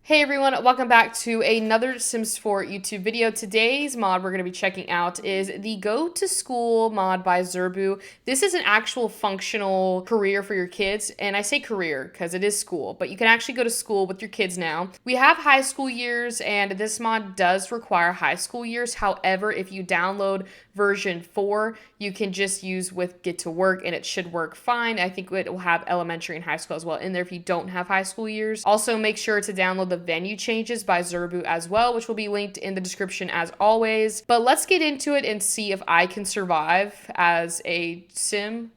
Hey everyone, welcome back to another Sims 4 YouTube video. Today's mod we're going to be checking out is the Go to School mod by Zerbu. This is an actual functional career for your kids, and I say career because it is school, but you can actually go to school with your kids now. We have high school years, and this mod does require high school years. However, if you download version 4, you can just use with Get to Work, and it should work fine. I think it will have elementary and high school as well in there if you don't have high school years. Also, make sure to download the venue changes by Zerbu as well, which will be linked in the description as always. But let's get into it and see if I can survive as a sim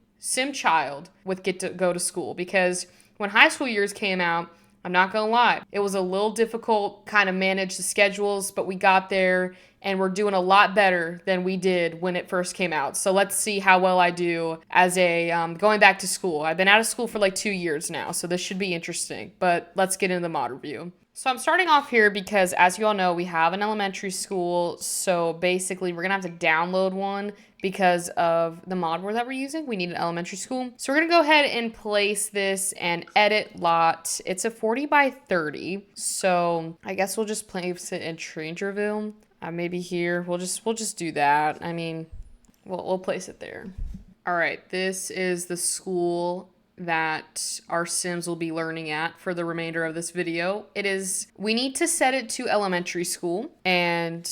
child with Go to School, because when high school years came out, I'm not gonna lie, it was a little difficult kind of manage the schedules, but we got there and we're doing a lot better than we did when it first came out. So let's see how well I do as a going back to school. I've been out of school for like 2 years now, so this should be interesting, but let's get into the mod review. So I'm starting off here because, as you all know, we have an elementary school, so basically we're gonna have to download one because of the mod that we're using. We need an elementary school. So we're gonna go ahead and place this and edit lot. It's a 40 by 30, so I guess we'll just place it in Strangerville. Maybe here. We'll just do that. I mean, we'll place it there. All right, this is the school that our Sims will be learning at for the remainder of this video. We need to set it to elementary school, and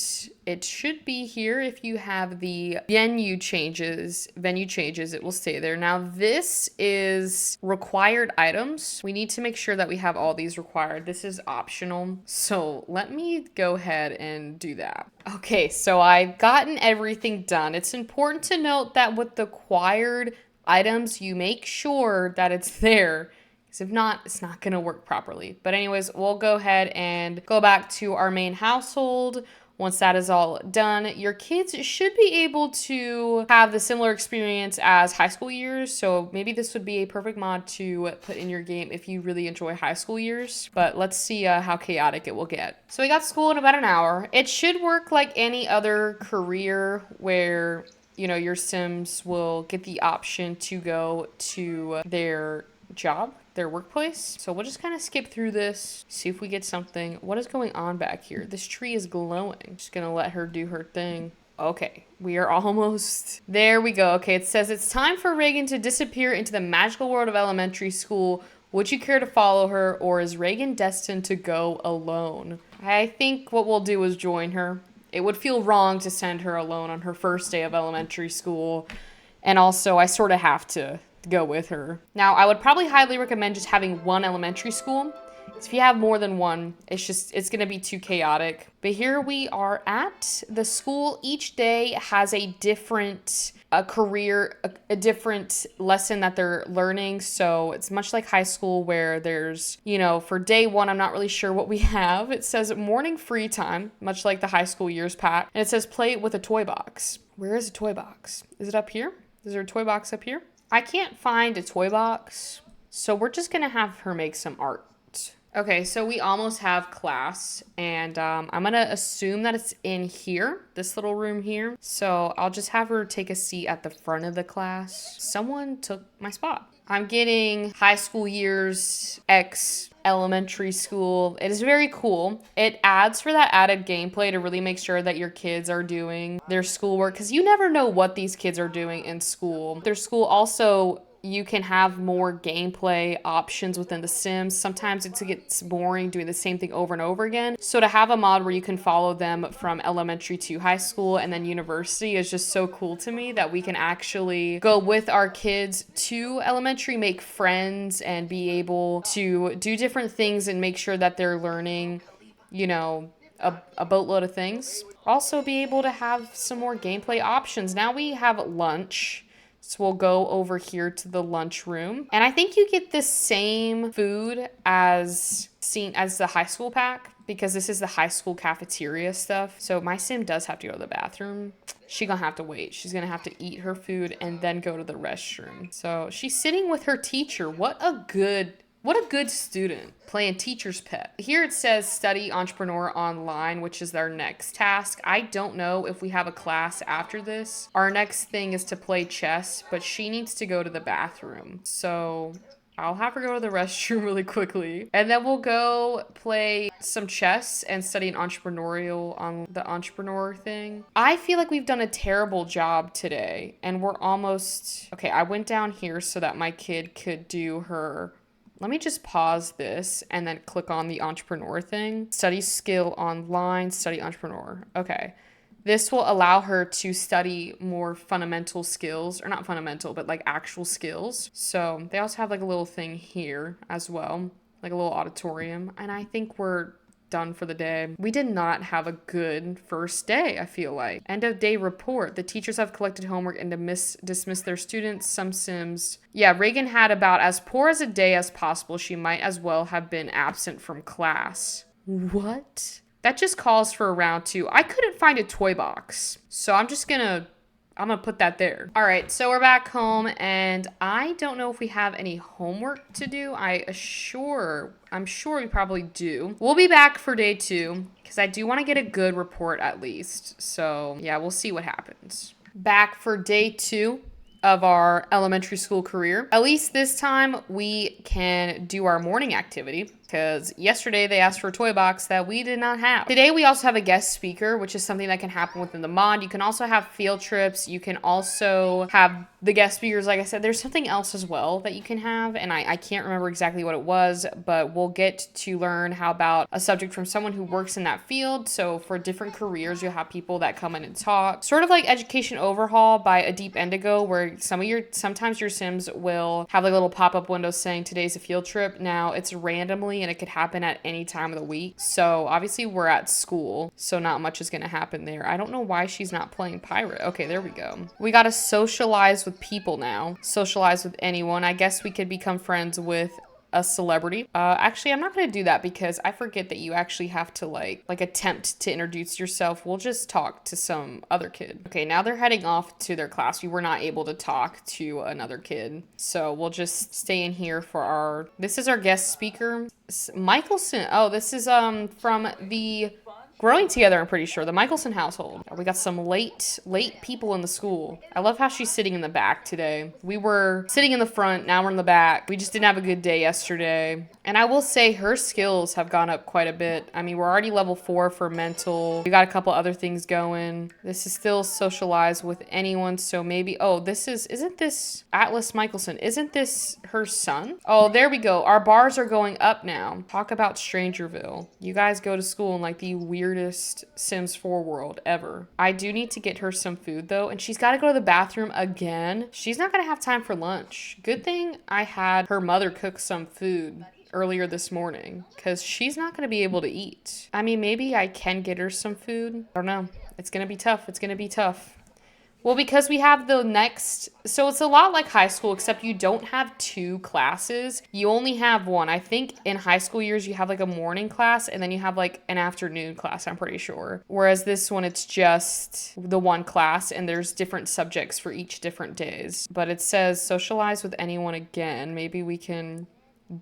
it should be here. If you have the venue changes, it will stay there. Now this is required items. We need to make sure that we have all these required. This is optional. So let me go ahead and do that. Okay, so I've gotten everything done. It's important to note that with the required items, you make sure that it's there, because if not, it's not going to work properly. But anyways, we'll go ahead and go back to our main household. Once that is all done, your kids should be able to have the similar experience as high school years. So maybe this would be a perfect mod to put in your game if you really enjoy high school years. But let's see how chaotic it will get. So we got school in about an hour. It should work like any other career where, you know, your Sims will get the option to go to their job, their workplace. So we'll just kind of skip through this, see if we get something. What is going on back here? This tree is glowing. Just gonna let her do her thing. Okay, we are almost there. We go. Okay, it says it's time for Reagan to disappear into the magical world of elementary school. Would you care to follow her, or is Reagan destined to go alone? I think what we'll do is join her. It would feel wrong to send her alone on her first day of elementary school. And also, I sort of have to go with her. Now, I would probably highly recommend just having one elementary school. If you have more than one, it's going to be too chaotic. But here we are at the school. Each day has a different career, a different lesson that they're learning. So it's much like high school, where there's, you know, for day one, I'm not really sure what we have. It says morning free time, much like the high school years pack. And it says play with a toy box. Where is a toy box? Is it up here? Is there a toy box up here? I can't find a toy box. So we're just going to have her make some art. Okay, so we almost have class, and I'm gonna assume that it's in here, this little room here. So I'll just have her take a seat at the front of the class. Someone took my spot. I'm getting high school years X elementary school. It is very cool. It adds for that added gameplay to really make sure that your kids are doing their schoolwork, because you never know what these kids are doing in school. Their school also, you can have more gameplay options within the Sims. Sometimes it gets boring doing the same thing over and over again. So to have a mod where you can follow them from elementary to high school and then university is just so cool to me, that we can actually go with our kids to elementary, make friends, and be able to do different things and make sure that they're learning, you know, a boatload of things. Also be able to have some more gameplay options. Now we have lunch. So we'll go over here to the lunchroom. And I think you get the same food as the high school pack, because this is the high school cafeteria stuff. So my Sim does have to go to the bathroom. She's gonna have to wait. She's gonna have to eat her food and then go to the restroom. So she's sitting with her teacher. What a good student, playing teacher's pet. Here it says study entrepreneur online, which is our next task. I don't know if we have a class after this. Our next thing is to play chess, but she needs to go to the bathroom. So I'll have her go to the restroom really quickly. And then we'll go play some chess and study an entrepreneurial on the entrepreneur thing. I feel like we've done a terrible job today and we're almost... Okay, I went down here so that my kid could do her... Let me just pause this and then click on the entrepreneur thing. Study skill online, study entrepreneur. Okay. This will allow her to study more fundamental skills, or not fundamental, but like actual skills. So they also have like a little thing here as well, like a little auditorium. And I think we're done for the day. We did not have a good first day, I feel like. End of day report. The teachers have collected homework and dismissed their students. Some Sims. Yeah, Reagan had about as poor as a day as possible. She might as well have been absent from class. What? That just calls for a round 2. I couldn't find a toy box. So I'm gonna put that there. All right, so we're back home and I don't know if we have any homework to do. I'm sure we probably do. We'll be back for day 2 because I do want to get a good report at least. So yeah, we'll see what happens. Back for day 2 of our elementary school career. At least this time we can do our morning activity because yesterday they asked for a toy box that we did not have. Today we also have a guest speaker, which is something that can happen within the mod. You can also have field trips. You can also have the guest speakers. Like I said, there's something else as well that you can have, and I can't remember exactly what it was, but we'll get to learn how about a subject from someone who works in that field. So for different careers, you'll have people that come in and talk. Sort of like Education Overhaul by A Deep Indigo, where sometimes your Sims will have like a little pop-up window saying today's a field trip. Now it's randomly and it could happen at any time of the week. So obviously we're at school, so not much is going to happen there. I don't know why she's not playing pirate. Okay, there we go. We got to socialize with people now. Socialize with anyone. I guess we could become friends with a celebrity. Actually, I'm not going to do that because I forget that you actually have to like attempt to introduce yourself. We'll just talk to some other kid. Okay, now they're heading off to their class. We were not able to talk to another kid. So we'll just stay in here for this is our guest speaker, Michelson. Oh, this is from the Growing Together, I'm pretty sure. The Michelson household. We got some late people in the school. I love how she's sitting in the back today. We were sitting in the front, now we're in the back. We just didn't have a good day yesterday. And I will say her skills have gone up quite a bit. I mean, we're already level 4 for mental. We got a couple other things going. This is still socialize with anyone. So maybe, isn't this Atlas Michelson? Isn't this her son? Oh, there we go. Our bars are going up now. Talk about Strangerville. You guys go to school in like the weirdest Sims 4 world ever. I do need to get her some food though. And she's got to go to the bathroom again. She's not going to have time for lunch. Good thing I had her mother cook some food earlier this morning because she's not going to be able to eat. I mean, maybe I can get her some food. I don't know. It's going to be tough. It's going to be tough. Well, because we have so it's a lot like high school, except you don't have 2 classes. You only have 1. I think in high school years, you have like a morning class and then you have like an afternoon class, I'm pretty sure. Whereas this one, it's just the 1 class and there's different subjects for each different days. But it says socialize with anyone again. Maybe we can...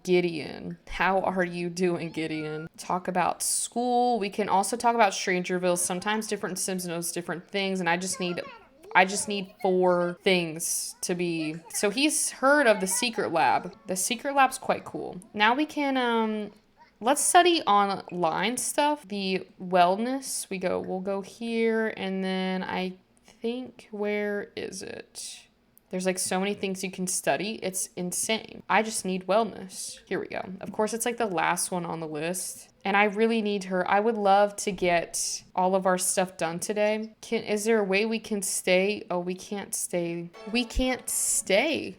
Gideon. How are you doing, Gideon? Talk about school. We can also talk about Strangerville. Sometimes different Sims knows different things and I just need 4 things to be... So he's heard of the secret lab. The secret lab's quite cool. Now we can, let's study online stuff. The wellness, we'll go here and then I think, where is it? There's like so many things you can study. It's insane. I just need wellness. Here we go. Of course, it's like the last one on the list. And I really need her. I would love to get all of our stuff done today. Is there a way we can stay? Oh, we can't stay. We can't stay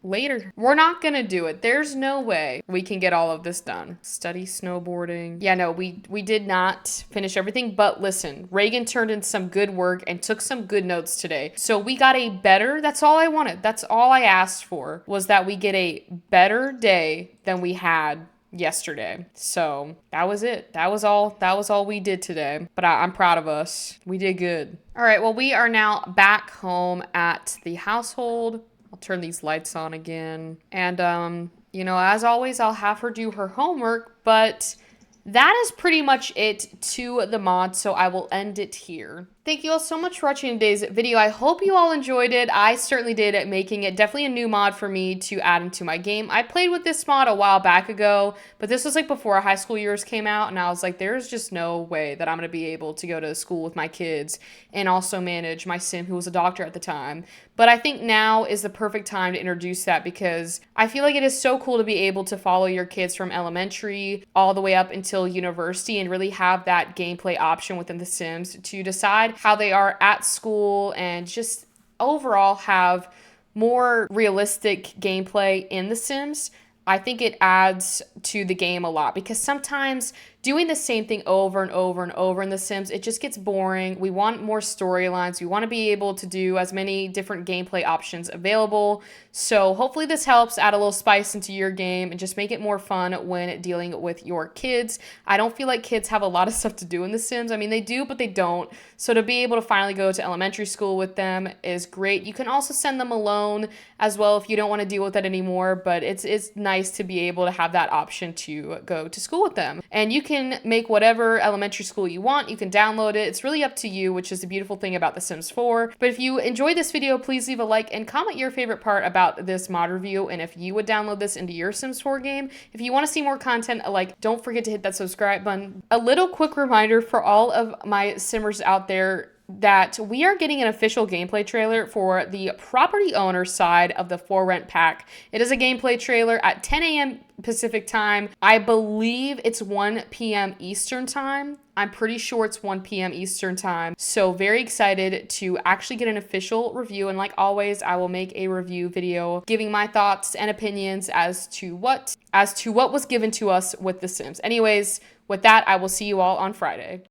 later. We're not gonna do it. There's no way we can get all of this done. Study snowboarding. Yeah, no, we did not finish everything, but listen, Reagan turned in some good work and took some good notes today. So we got that's all I wanted. That's all I asked for, was that we get a better day than we had yesterday. So that was it. That was all we did today. But I'm proud of us. We did good. All right, well, we are now back home at the household. I'll turn these lights on again. And, as always, I'll have her do her homework, but that is pretty much it to the mod, so I will end it here. Thank you all so much for watching today's video. I hope you all enjoyed it. I certainly did at making it. Definitely a new mod for me to add into my game. I played with this mod a while back ago, but this was like before high school years came out, and I was like, there's just no way that I'm going to be able to go to school with my kids and also manage my sim, who was a doctor at the time. But I think now is the perfect time to introduce that, because I feel like it is so cool to be able to follow your kids from elementary all the way up until university and really have that gameplay option within The Sims to decide how they are at school and just overall have more realistic gameplay in The Sims. I think it adds to the game a lot, because sometimes doing the same thing over and over and over in The Sims, it just gets boring. We want more storylines. We want to be able to do as many different gameplay options available. So hopefully this helps add a little spice into your game and just make it more fun when dealing with your kids. I don't feel like kids have a lot of stuff to do in The Sims. I mean, they do, but they don't. So to be able to finally go to elementary school with them is great. You can also send them alone as well if you don't want to deal with that anymore, but it's nice to be able to have that option to go to school with them. And you can make whatever elementary school you want. You can download it. It's really up to you, which is the beautiful thing about The Sims 4. But if you enjoyed this video, please leave a like and comment your favorite part about this mod review, and if you would download this into your Sims 4 game. If you want to see more content, don't forget to hit that subscribe button. A little quick reminder for all of my Simmers out there that we are getting an official gameplay trailer for the property owner side of the For Rent pack. It is a gameplay trailer at 10 a.m. Pacific time. I believe it's 1 p.m. Eastern time. I'm pretty sure it's 1 p.m. Eastern time. So very excited to actually get an official review. And like always, I will make a review video giving my thoughts and opinions as to what was given to us with The Sims. Anyways, with that, I will see you all on Friday.